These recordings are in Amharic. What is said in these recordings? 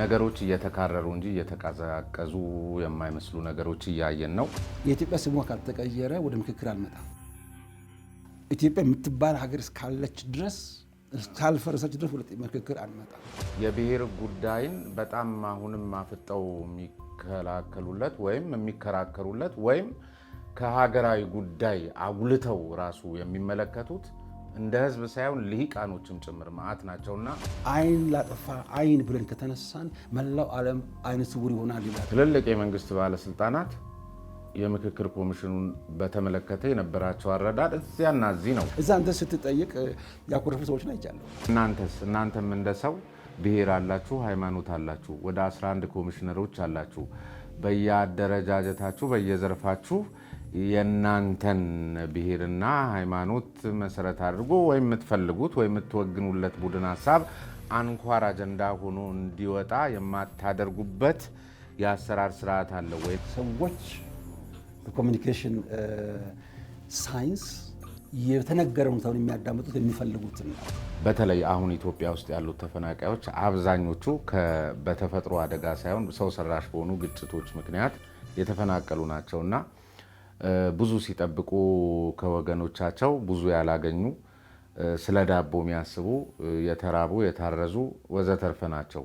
ነገሮች እየተካረሩ እንጂ እየተቀዛቀዙ የማይመስሉ ነገሮች እያየን ነው። የኢትዮጵያ ስሟ ካልተቀየረ ወደ ምክክር አልመጣም። ኢትዮጵያ የምትባል ሀገር እስካለች ድረስ ካልፈረሰች ድረስ ወደ ምክክር አልመጣም። የብሔር ጉዳይን በጣም አሁንም አፍጠው የሚከላከሉለት ወይም የሚከራከሩለት ወይም ከሀገራዊ ጉዳይ አጉልተው ራሱ የሚመለከቱት እንደ ህዝብ ሳይሆን ልሂቃኖችም ጭምር ማአት ናቸውና አይን ላጠፋ አይን ብለን ከተነሳን መላው ዓለም አይነ ስውር ይሆናል ይላል። ትልልቅ የመንግስት ባለስልጣናት የምክክር ኮሚሽኑን በተመለከተ የነበራቸው አረዳድ እዚያና እዚህ ነው። እዛ አንተ ስትጠይቅ ያኮረፉ ሰዎች ናቸው። እናንተም እንደ ሰው ብሔር አላችሁ፣ ሃይማኖት አላችሁ፣ ወደ 11 ኮሚሽነሮች አላችሁ። በየአደረጃጀታችሁ በየዘርፋችሁ የናንተን ብሔርና ሃይማኖት መሰረት አድርጎ ወይ የምትፈልጉት ወይ የምትወግኑለት ቡድን ሐሳብ አንኳር አጀንዳ ሆኖ እንዲወጣ የማታደርጉበት የአሰራር ስርዓት አለ ወይ? ሰዎች በኮሚኒኬሽን ሳይንስ የተነገረውን ሰውን የሚያዳምጡት የሚፈልጉትን ነው። በተለይ አሁን ኢትዮጵያ ውስጥ ያሉት ተፈናቃዮች አብዛኞቹ በተፈጥሮ አደጋ ሳይሆን ሰው ሰራሽ በሆኑ ግጭቶች ምክንያት የተፈናቀሉ ናቸውና ብዙ ሲጠብቁ ከወገኖቻቸው ብዙ ያላገኙ ስለ ዳቦ የሚያስቡ የተራቡ የታረዙ ወዘተርፈ ናቸው።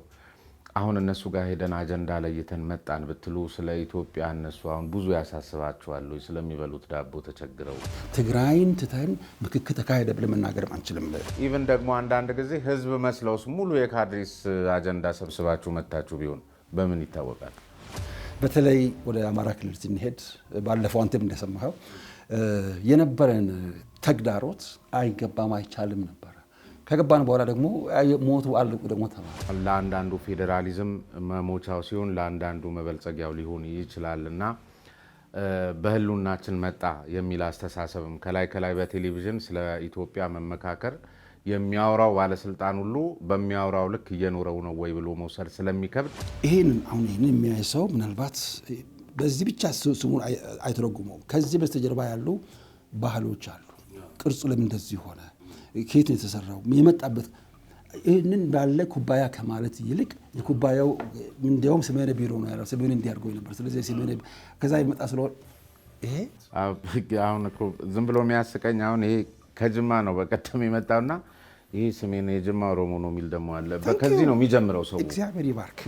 አሁን እነሱ ጋር ሄደን አጀንዳ ለይተን መጣን ብትሉ ስለ ኢትዮጵያ እነሱ አሁን ብዙ ያሳስባቸዋል ስለሚበሉት ዳቦ ተቸግረው። ትግራይን ትተን ምክክር ተካሄደ ብለን መናገርም አንችልም። ኢቭን ደግሞ አንዳንድ ጊዜ ህዝብ መስለውስ ሙሉ የካድሬስ አጀንዳ ሰብስባችሁ መታችሁ ቢሆን በምን ይታወቃል? በተለይ ወደ አማራ ክልል ስንሄድ ባለፈው አንተም እንደሰማኸው የነበረን ተግዳሮት አይገባም አይቻልም ነበር። ከገባን በኋላ ደግሞ ሞቱ አልቁ ደግሞ ተባለ። ለአንዳንዱ ፌዴራሊዝም መሞቻው ሲሆን ለአንዳንዱ መበልጸጊያው ሊሆን ይችላልና በህሉናችን መጣ የሚል አስተሳሰብም ከላይ በቴሌቪዥን ስለ ኢትዮጵያ መመካከር የሚያወራው ባለስልጣን ሁሉ በሚያወራው ልክ እየኖረው ነው ወይ ብሎ መውሰድ ስለሚከብድ ይሄንን የሚያይ ሰው ምናልባት በዚህ ብቻ ስሙን አይተረጉመውም። ከዚህ በስተጀርባ ያሉ ባህሎች አሉ። ቅርጹ ለምን እንደዚህ ሆነ፣ ከየት ነው የተሰራው፣ የመጣበት ይህንን ባለ ኩባያ ከማለት ይልቅ የኩባያው እንዲያውም ስሜነ ቢሮ ነው ያለው። ስሜነ እንዲያርገው ነበር። ስለዚህ ስሜነ ከዛ ይመጣ ስለሆነ ይሄ አሁን እኮ ዝም ብሎ የሚያስቀኝ አሁን ይሄ ከጅማ ነው በቀደም የመጣውና ይሄ ስሜን የጅማ ኦሮሞ ነው የሚል ደግሞ አለ። ከዚህ ነው የሚጀምረው ሰው። እግዚአብሔር ይባርክ።